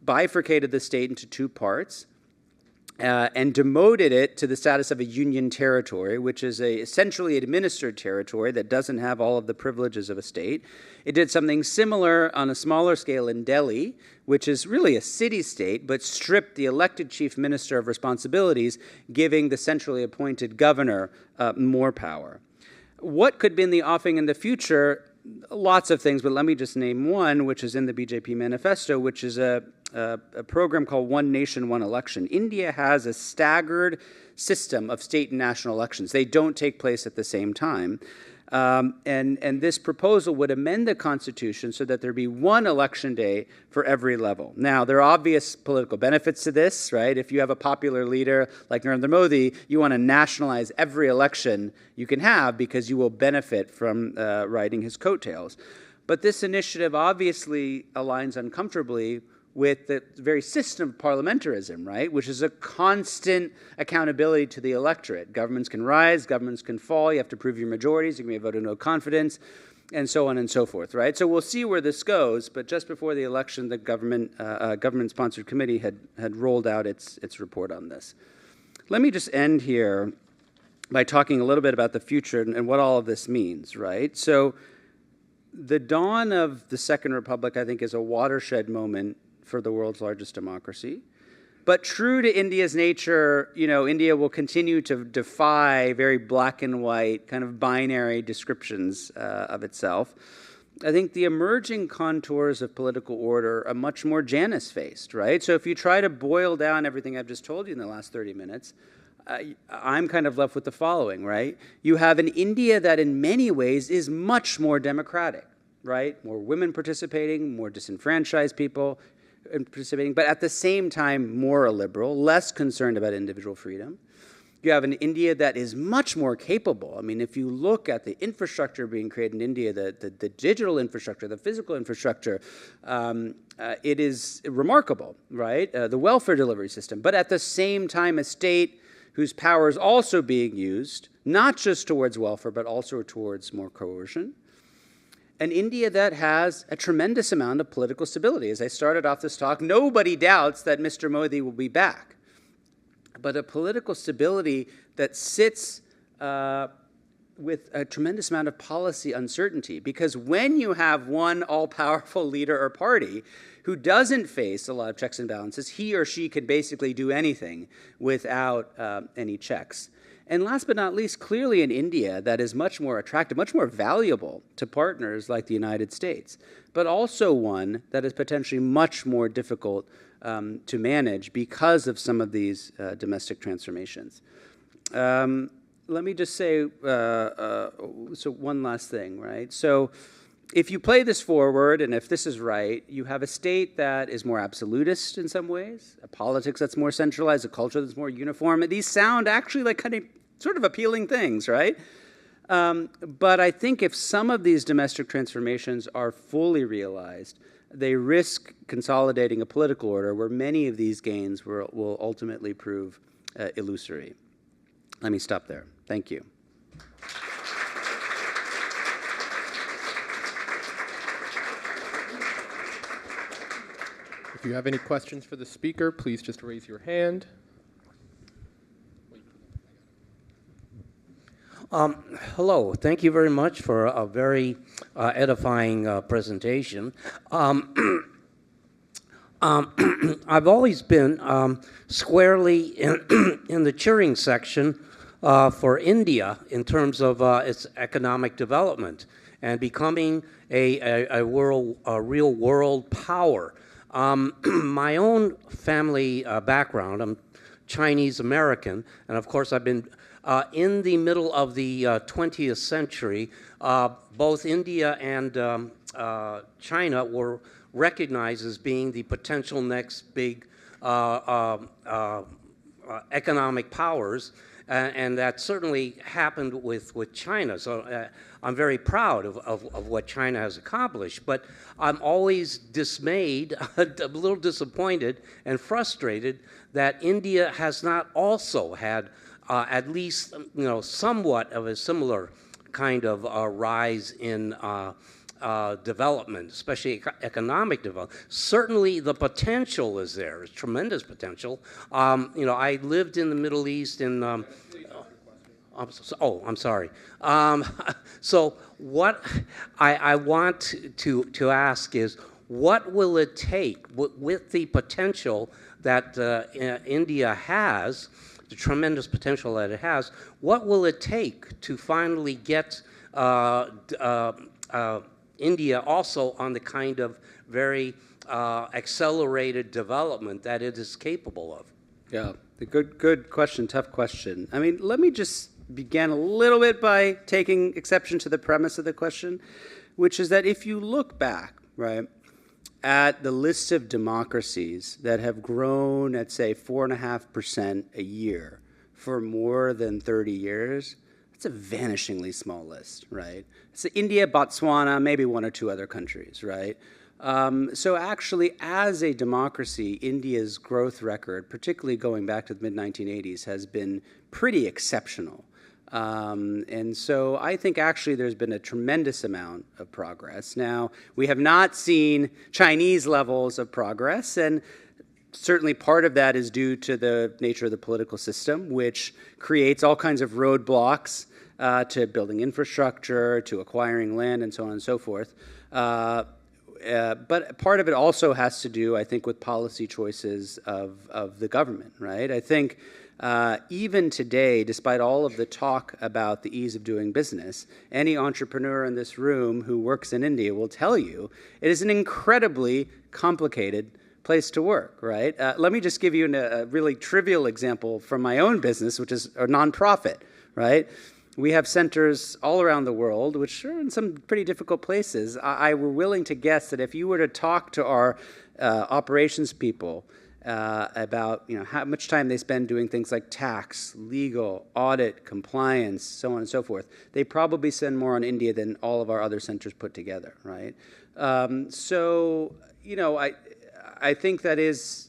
bifurcated the state into two parts and demoted it to the status of a union territory, which is a centrally administered territory that doesn't have all of the privileges of a state. It did something similar on a smaller scale in Delhi, which is really a city-state, but stripped the elected chief minister of responsibilities, giving the centrally appointed governor more power. What could be in the offing in the future? Lots of things, but let me just name one, which is in the BJP manifesto, which is a program called One Nation, One Election. India has a staggered system of state and national elections. They don't take place at the same time. And this proposal would amend the Constitution so that there be one election day for every level. Now, there are obvious political benefits to this, right? If you have a popular leader like Narendra Modi, you want to nationalize every election you can have because you will benefit from riding his coattails. But this initiative obviously aligns uncomfortably with the very system of parliamentarism, right, which is a constant accountability to the electorate. Governments can rise, governments can fall, you have to prove your majorities, you can be a vote of no confidence, and so on and so forth, right? So we'll see where this goes, but just before the election, the government-sponsored committee had rolled out its report on this. Let me just end here by talking a little bit about the future and what all of this means, right? So the dawn of the Second Republic, I think, is a watershed moment for the world's largest democracy. But true to India's nature, you know, India will continue to defy very black and white, kind of binary descriptions of itself. I think the emerging contours of political order are much more Janus-faced, right? So if you try to boil down everything I've just told you in the last 30 minutes, I'm kind of left with the following, right? You have an India that in many ways is much more democratic, right? More women participating, more disenfranchised people participating, but at the same time more liberal, less concerned about individual freedom. You have an India that is much more capable. I mean, if you look at the infrastructure being created in India, the digital infrastructure, the physical infrastructure, it is remarkable, right? The welfare delivery system. But at the same time, a state whose power is also being used, not just towards welfare, but also towards more coercion. An India that has a tremendous amount of political stability. As I started off this talk, nobody doubts that Mr. Modi will be back. But a political stability that sits with a tremendous amount of policy uncertainty. Because when you have one all-powerful leader or party who doesn't face a lot of checks and balances, he or she can basically do anything without any checks. And last but not least, clearly an India that is much more attractive, much more valuable to partners like the United States, but also one that is potentially much more difficult to manage because of some of these domestic transformations. Let me just say, so one last thing, right? So if you play this forward, and if this is right, you have a state that is more absolutist in some ways, a politics that's more centralized, a culture that's more uniform. These sound actually like kind of sort of appealing things, right? But I think if some of these domestic transformations are fully realized, they risk consolidating a political order where many of these gains will ultimately prove illusory. Let me stop there. Thank you.
If you have any questions for the speaker, please just raise your hand.
Hello. Thank you very much for a very edifying presentation. I've always been squarely in the cheering section for India in terms of its economic development and becoming a real world power. My own family background, I'm Chinese American, and of course I've been in the middle of the 20th century. Both India and China were recognized as being the potential next big economic powers, and that certainly happened with China. So I'm very proud of what China has accomplished, but I'm always dismayed, a little disappointed and frustrated that India has not also had at least somewhat of a similar kind of rise in development, especially economic development. Certainly the potential is there. There's tremendous potential. I lived in the Middle East in, I'm sorry. So what I want to ask is, what will it take with the potential that India has, the tremendous potential that it has, what will it take to finally get India also on the kind of very accelerated development that it is capable of?
Yeah, good question, tough question. I mean, let me just begin a little bit by taking exception to the premise of the question, which is that if you look back, right, at the list of democracies that have grown at, say, 4.5% a year for more than 30 years, it's a vanishingly small list, right? It's India, Botswana, maybe one or two other countries, right? So actually, as a democracy, India's growth record, particularly going back to the mid-1980s, has been pretty exceptional. And so I think actually there's been a tremendous amount of progress. Now, we have not seen Chinese levels of progress, and certainly part of that is due to the nature of the political system, which creates all kinds of roadblocks to building infrastructure, to acquiring land, and so on and so forth. But part of it also has to do, I think, with policy choices of the government, right? I think even today, despite all of the talk about the ease of doing business, any entrepreneur in this room who works in India will tell you it is an incredibly complicated place to work, right? Let me just give you a really trivial example from my own business, which is a nonprofit, right? We have centers all around the world, which are in some pretty difficult places. I were willing to guess that if you were to talk to our operations people about how much time they spend doing things like tax, legal, audit, compliance, so on and so forth, they probably spend more on India than all of our other centers put together, right? So I think that is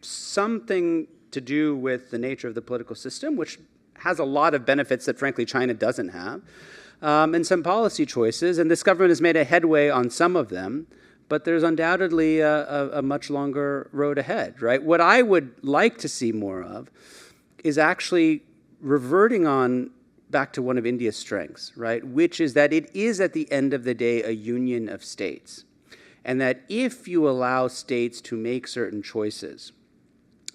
something to do with the nature of the political system, which has a lot of benefits that, frankly, China doesn't have, and some policy choices. And this government has made a headway on some of them, but there's undoubtedly a much longer road ahead, right? What I would like to see more of is actually reverting on back to one of India's strengths, right? Which is that it is, at the end of the day, a union of states. And that if you allow states to make certain choices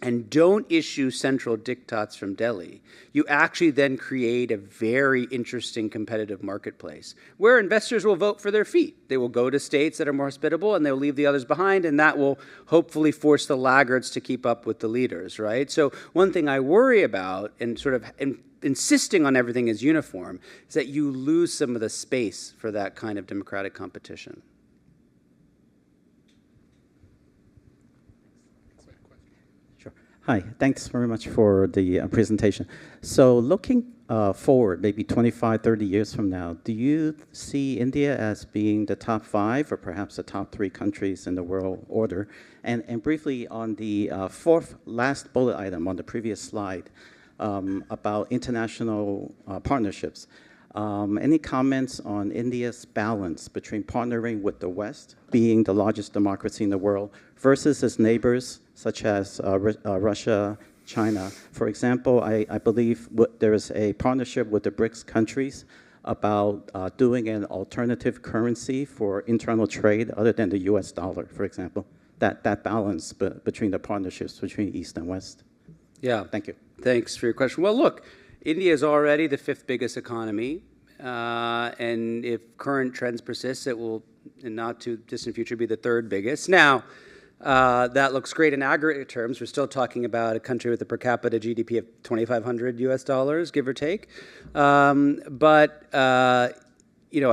and don't issue central diktats from Delhi, you actually then create a very interesting competitive marketplace where investors will vote for their feet. They will go to states that are more hospitable and they'll leave the others behind, and that will hopefully force the laggards to keep up with the leaders, right? So one thing I worry about, and sort of insisting on everything is uniform, is that you lose some of the space for that kind of democratic competition.
Hi, thanks very much for the presentation. So looking forward, maybe 25, 30 years from now, do you see India as being the top 5 or perhaps the top 3 countries in the world order? And briefly on the last bullet item on the previous slide about international partnerships, any comments on India's balance between partnering with the West, being the largest democracy in the world, versus its neighbors, such as Russia, China? For example, I believe there is a partnership with the BRICS countries about doing an alternative currency for internal trade other than the US dollar, for example. that balance between the partnerships between East and West?
Yeah.
Thank you.
Thanks for your question. Well, look, India is already the 5th biggest economy, and if current trends persist, it will, in not too distant future, be the 3rd biggest. Now, that looks great in aggregate terms. We're still talking about a country with a per capita GDP of $2,500 US, give or take. I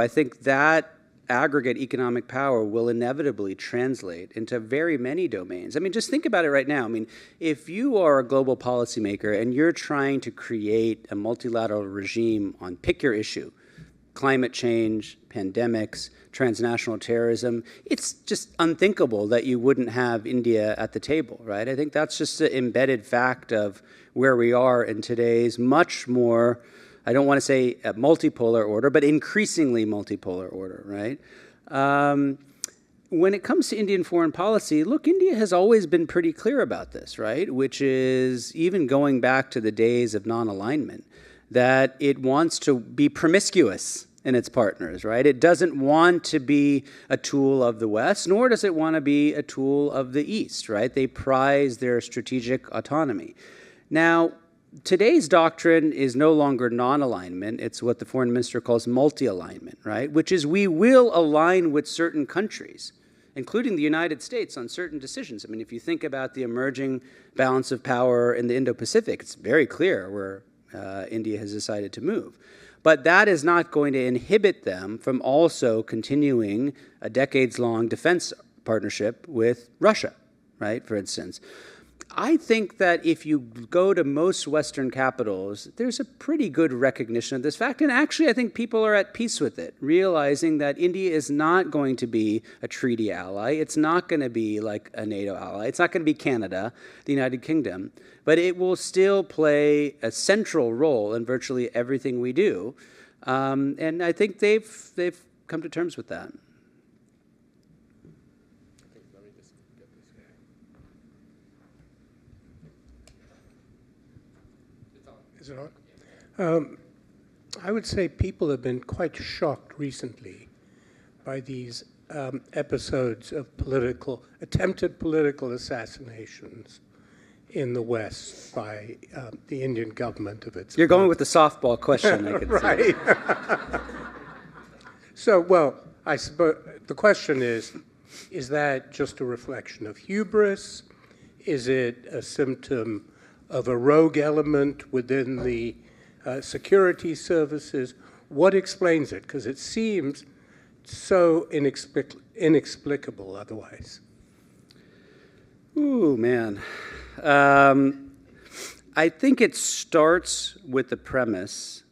think that aggregate economic power will inevitably translate into very many domains. I mean, just think about it right now. I mean, if you are a global policymaker and you're trying to create a multilateral regime on pick your issue, climate change, pandemics, transnational terrorism, it's just unthinkable that you wouldn't have India at the table, right? I think that's just an embedded fact of where we are in today's much more, I don't want to say a multipolar order, but increasingly multipolar order, right? When it comes to Indian foreign policy, look, India has always been pretty clear about this, right? Which is even going back to the days of non-alignment, that it wants to be promiscuous in its partners, right? It doesn't want to be a tool of the West, nor does it want to be a tool of the East, right? They prize their strategic autonomy. Now, today's doctrine is no longer non-alignment. It's what the foreign minister calls multi-alignment, right? Which is we will align with certain countries, including the United States, on certain decisions. I mean, if you think about the emerging balance of power in the Indo-Pacific, it's very clear where India has decided to move. But that is not going to inhibit them from also continuing a decades-long defense partnership with Russia, right, for instance. I think that if you go to most Western capitals, there's a pretty good recognition of this fact. And actually, I think people are at peace with it, realizing that India is not going to be a treaty ally. It's not going to be like a NATO ally. It's not going to be Canada, the United Kingdom. But it will still play a central role in virtually everything we do. And I think they've come to terms with that.
Is it on? I would say people have been quite shocked recently by these episodes of attempted political assassinations in the West by the Indian government of its.
You're going with the softball question, I can see.
Right. So, well, I suppose the question is that just a reflection of hubris? Is it a symptom of a rogue element within the security services? What explains it? Because it seems so inexplicable otherwise.
Ooh, man. I think it starts with the premise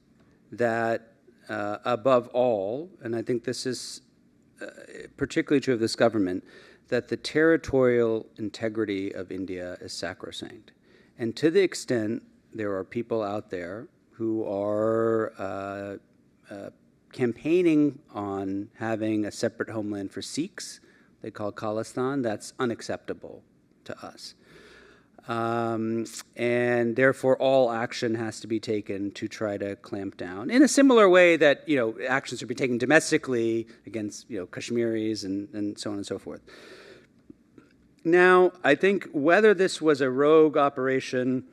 that above all, and I think this is particularly true of this government, that the territorial integrity of India is sacrosanct. And to the extent there are people out there who are campaigning on having a separate homeland for Sikhs, they call Khalistan, that's unacceptable to us. And therefore, all action has to be taken to try to clamp down in a similar way that, actions should be taken domestically against, Kashmiris and so on and so forth. Now, I think whether this was a rogue operation,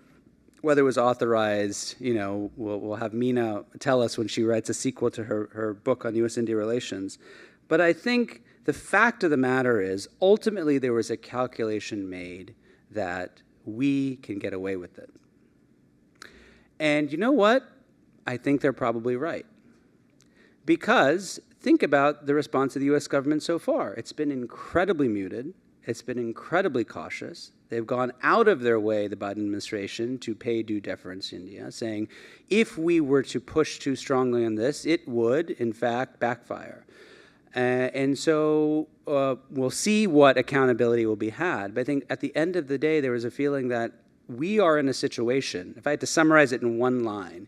whether it was authorized, we'll have Meena tell us when she writes a sequel to her book on U.S.-India relations. But I think the fact of the matter is, ultimately, there was a calculation made that we can get away with it. And you know what? I think they're probably right. Because think about the response of the U.S. government so far. It's been incredibly muted. It's been incredibly cautious. They've gone out of their way, the Biden administration, to pay due deference to India, saying if we were to push too strongly on this, it would, in fact, backfire. And so we'll see what accountability will be had. But I think at the end of the day, there was a feeling that we are in a situation, if I had to summarize it in one line,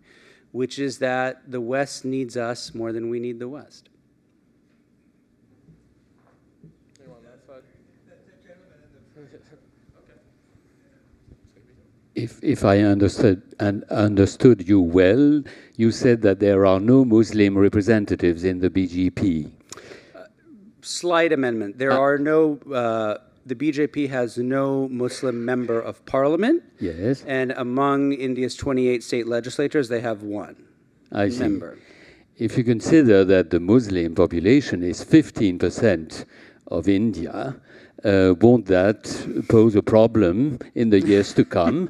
which is that the West needs us more than we need the West.
If I understood you well, you said that there are no Muslim representatives in the BJP.
Slight amendment. There are no the BJP has no Muslim member of parliament.
Yes.
And among India's 28 state legislatures, they have one
I see.
member.
If you consider that the Muslim population is 15% of India, won't that pose a problem in the years to come,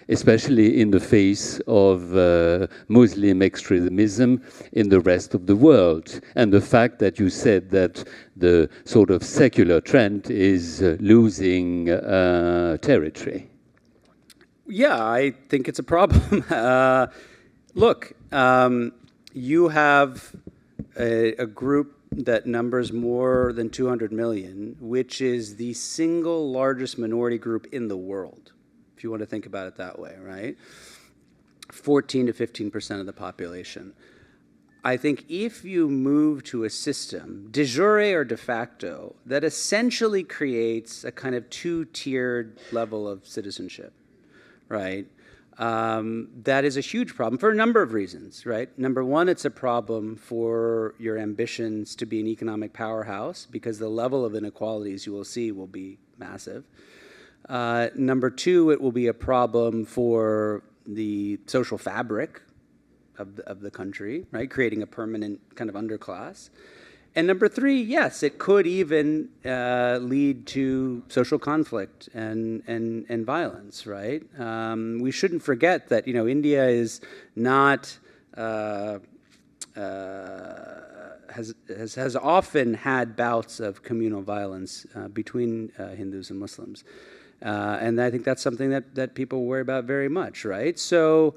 especially in the face of Muslim extremism in the rest of the world? And the fact that you said that the sort of secular trend is losing territory.
Yeah, I think it's a problem. Look, you have a group that numbers more than 200 million, which is the single largest minority group in the world, if you want to think about it that way, right? 14 to 15% of the population. I think if you move to a system, de jure or de facto, that essentially creates a kind of two-tiered level of citizenship, right? That is a huge problem for a number of reasons, right? Number one, it's a problem for your ambitions to be an economic powerhouse because the level of inequalities you will see will be massive. Number two, it will be a problem for the social fabric of the country, right? Creating a permanent kind of underclass. And number three, yes, it could even lead to social conflict and violence, right? We shouldn't forget that, India is not, has often had bouts of communal violence between Hindus and Muslims. And I think that's something that people worry about very much, right? So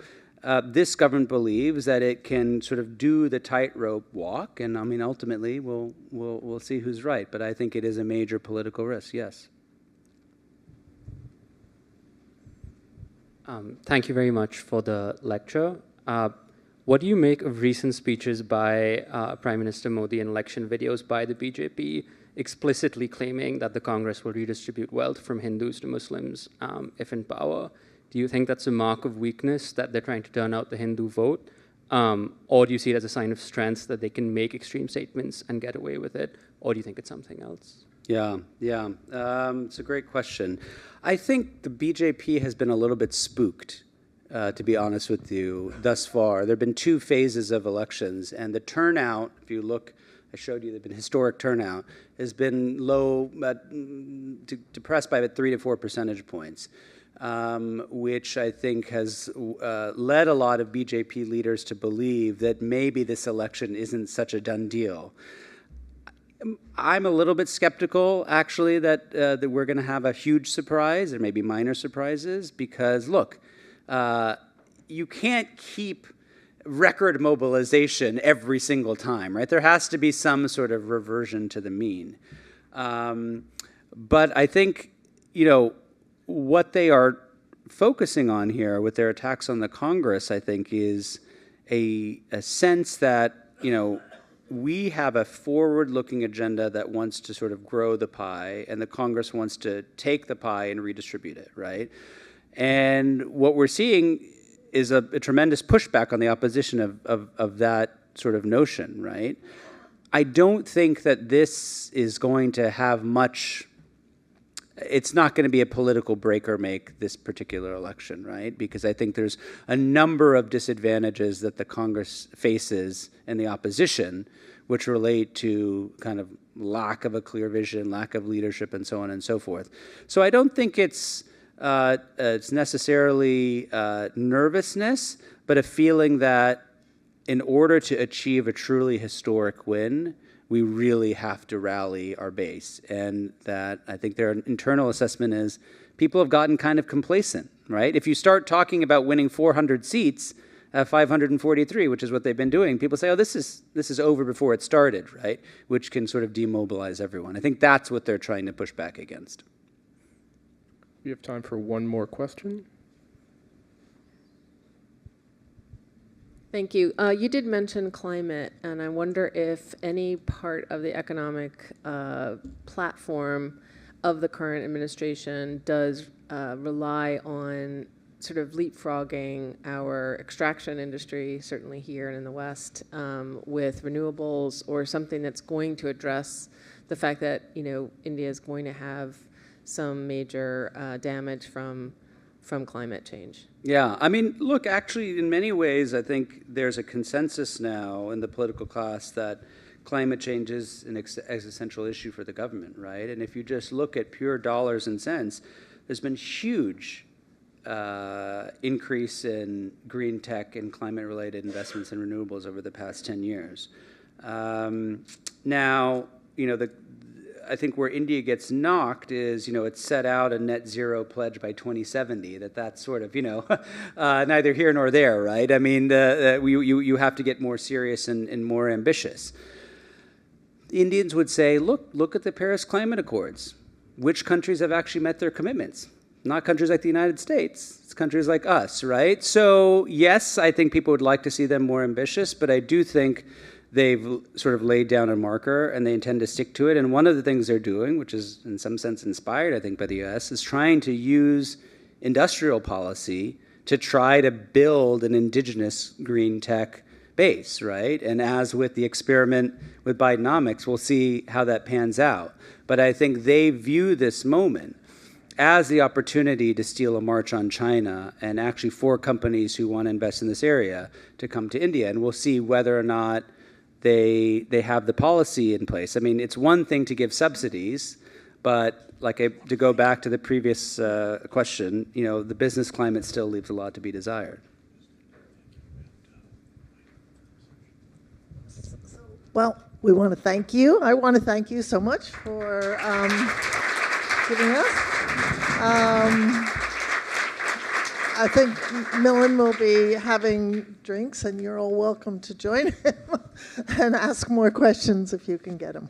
this government believes that it can sort of do the tightrope walk, and I mean, ultimately, we'll see who's right. But I think it is a major political risk. Yes.
Thank you very much for the lecture. What do you make of recent speeches by Prime Minister Modi and election videos by the BJP explicitly claiming that the Congress will redistribute wealth from Hindus to Muslims if in power? Do you think that's a mark of weakness, that they're trying to turn out the Hindu vote? Or do you see it as a sign of strength that they can make extreme statements and get away with it? Or do you think it's something else?
Yeah. It's a great question. I think the BJP has been a little bit spooked, to be honest with you, thus far. There have been two phases of elections, and the turnout, if you look, I showed you, there's been historic turnout, has been low, depressed by about 3 to 4 percentage points. Which I think has led a lot of BJP leaders to believe that maybe this election isn't such a done deal. I'm a little bit skeptical, actually, that we're going to have a huge surprise, or maybe minor surprises, because, look, you can't keep record mobilization every single time, right? There has to be some sort of reversion to the mean. But I think, what they are focusing on here with their attacks on the Congress, I think, is a sense that, we have a forward-looking agenda that wants to sort of grow the pie, and the Congress wants to take the pie and redistribute it, right? And what we're seeing is a tremendous pushback on the opposition of that sort of notion, right? I don't think that this is going to have much. It's not going to be a political break or make this particular election, right? Because I think there's a number of disadvantages that the Congress faces and the opposition, which relate to kind of lack of a clear vision, lack of leadership, and so on and so forth. So I don't think it's necessarily nervousness, but a feeling that in order to achieve a truly historic win, we really have to rally our base. And that I think their internal assessment is people have gotten kind of complacent, right? If you start talking about winning 400 seats, 543, which is what they've been doing, people say, oh, this is over before it started, right? Which can sort of demobilize everyone. I think that's what they're trying to push back against.
We have time for one more question.
Thank you. You did mention climate, and I wonder if any part of the economic platform of the current administration does rely on sort of leapfrogging our extraction industry, certainly here and in the West, with renewables, or something that's going to address the fact that, India is going to have some major damage from climate change.
Yeah, I mean, look, actually, in many ways, I think there's a consensus now in the political class that climate change is an existential issue for the government, right? And if you just look at pure dollars and cents, there's been huge increase in green tech and climate-related investments in renewables over the past 10 years. Now, I think where India gets knocked is, it set out a net zero pledge by 2070, that's sort of, neither here nor there, right? I mean, you have to get more serious and more ambitious. The Indians would say, look at the Paris Climate Accords. Which countries have actually met their commitments? Not countries like the United States, it's countries like us, right? So yes, I think people would like to see them more ambitious, but I do think they've sort of laid down a marker and they intend to stick to it. And one of the things they're doing, which is in some sense inspired, I think, by the US, is trying to use industrial policy to try to build an indigenous green tech base, right? And as with the experiment with Bidenomics, we'll see how that pans out. But I think they view this moment as the opportunity to steal a march on China and actually for companies who want to invest in this area to come to India. And we'll see whether or not they have the policy in place. I mean, it's one thing to give subsidies, but to go back to the previous question, the business climate still leaves a lot to be desired.
Well, we want to thank you. I want to thank you so much for giving us. I think Milan will be having drinks, and you're all welcome to join him and ask more questions if you can get them.